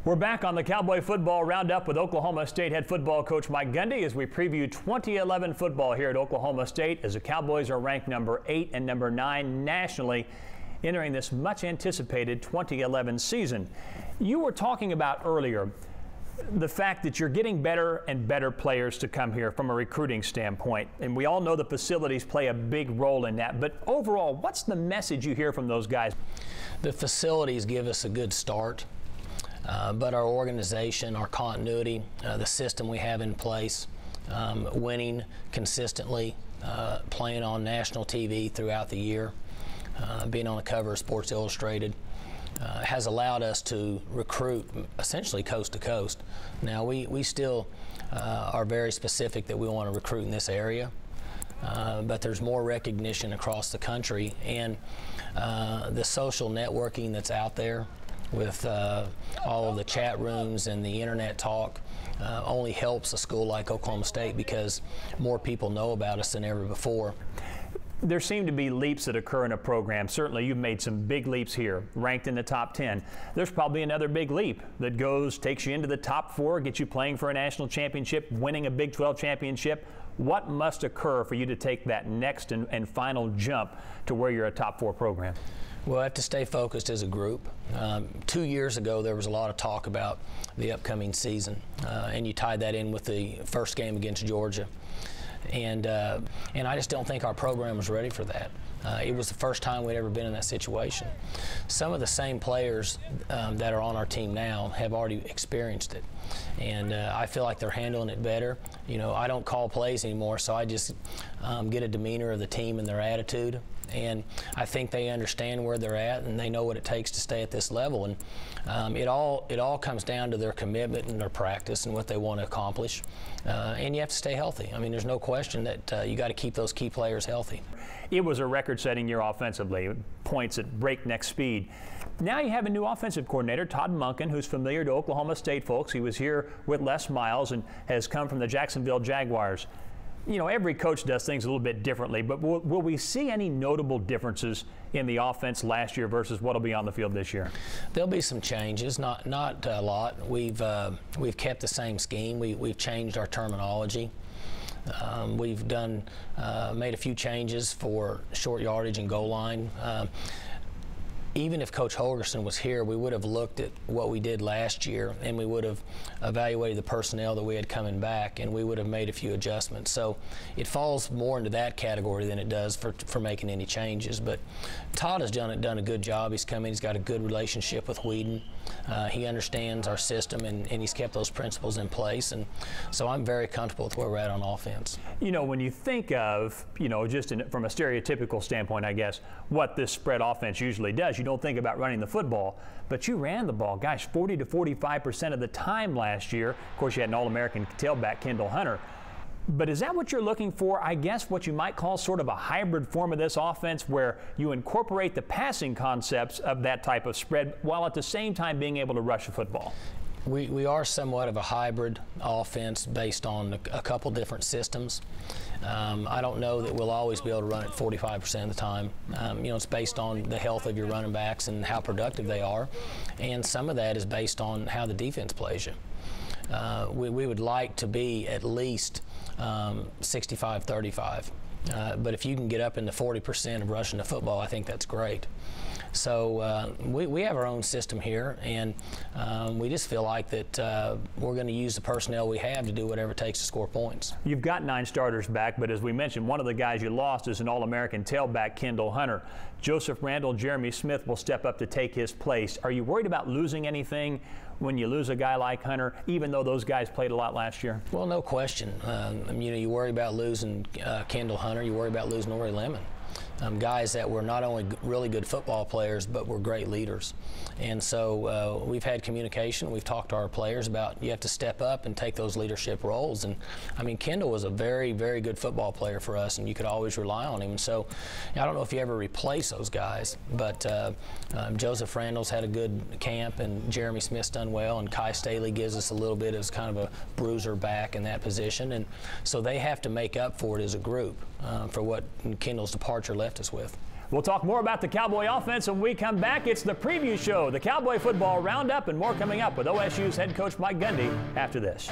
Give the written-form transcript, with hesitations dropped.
We're back on the Cowboy Football Roundup with Oklahoma State head football coach Mike Gundy as we preview 2011 football here at Oklahoma State as the Cowboys are ranked number 8 and number 9 nationally entering this much anticipated 2011 season. You were talking about earlier the fact that you're getting better and better players to come here from a recruiting standpoint, and we all know the facilities play a big role in that, but overall, what's the message you hear from those guys? The facilities give us a good start. But our organization, our continuity, the system we have in place, winning consistently, playing on national TV throughout the year, being on the cover of Sports Illustrated, has allowed us to recruit essentially coast to coast. Now we still are very specific that we want to recruit in this area. But there's more recognition across the country, and the social networking that's out there with all of the chat rooms and the internet talk only helps a school like Oklahoma State because more people know about us than ever before. There seem to be leaps that occur in a program. Certainly you've made some big leaps here, ranked in the top 10. There's probably another big leap that takes you into the top 4, gets you playing for a national championship, winning a Big 12 championship. What must occur for you to take that next and final jump to where you're a top 4 program? We'll have to stay focused as a group. 2 years ago, there was a lot of talk about the upcoming season, and you tied that in with the first game against Georgia. And I just don't think our program was ready for that. It was the first time we'd ever been in that situation. Some of the same players that are on our team now have already experienced it, and I feel like they're handling it better. You know, I don't call plays anymore, so I just get a demeanor of the team and their attitude. And I think they understand where they're at, and they know what it takes to stay at this level. And it all comes down to their commitment and their practice and what they want to accomplish. And you have to stay healthy. I mean, there's no question that you got to keep those key players healthy. It was a record-setting year offensively, points at breakneck speed. Now you have a new offensive coordinator, Todd Monken, who's familiar to Oklahoma State folks. He was here with Les Miles and has come from the Jacksonville Jaguars. You know, every coach does things a little bit differently, but will we see any notable differences in the offense last year versus what will be on the field this year? There'll be some changes, not a lot. We've kept the same scheme. We've changed our terminology. We've made a few changes for short yardage and goal line. Even if Coach Holgerson was here, we would have looked at what we did last year, and we would have evaluated the personnel that we had coming back, and we would have made a few adjustments. So it falls more into that category than it does for making any changes. But Todd has done a good job. He's come in, he's got a good relationship with Whedon. He understands our system, and he's kept those principles in place. And so I'm very comfortable with where we're at on offense. You know, when you think of, you know, just from a stereotypical standpoint, I guess, what this spread offense usually does, you don't think about running the football, but you ran the ball, gosh, 40 to 45% of the time last year. Of course, you had an All-American tailback, Kendall Hunter. But is that what you're looking for? I guess what you might call sort of a hybrid form of this offense where you incorporate the passing concepts of that type of spread while at the same time being able to rush the football. We are somewhat of a hybrid offense based on a couple different systems. I don't know that we'll always be able to run it 45% of the time. You know, it's based on the health of your running backs and how productive they are, and some of that is based on how the defense plays you. We would like to be at least 65-35. But if you can get up into 40% of rushing the football, I think that's great. So we have our own system here, and we just feel like that we're going to use the personnel we have to do whatever it takes to score points. You've got 9 starters back, but as we mentioned, one of the guys you lost is an All-American tailback, Kendall Hunter. Joseph Randall, Jeremy Smith will step up to take his place. Are you worried about losing anything when you lose a guy like Hunter, even though those guys played a lot last year? Well, no question. You know, you worry about losing Kendall Hunter, you worry about losing Ori Lemon. Guys that were not only really good football players, but were great leaders. And so we've had communication. We've talked to our players about you have to step up and take those leadership roles. And I mean, Kendall was a very, very good football player for us, and you could always rely on him. And so I don't know if you ever replace those guys, but Joseph Randall's had a good camp, and Jeremy Smith's done well, and Kai Staley gives us a little bit as kind of a bruiser back in that position. And so they have to make up for it as a group for what Kendall's departure left us with. We'll talk more about the Cowboy offense when we come back. It's the preview show, the Cowboy Football Roundup, and more coming up with OSU's head coach Mike Gundy after this.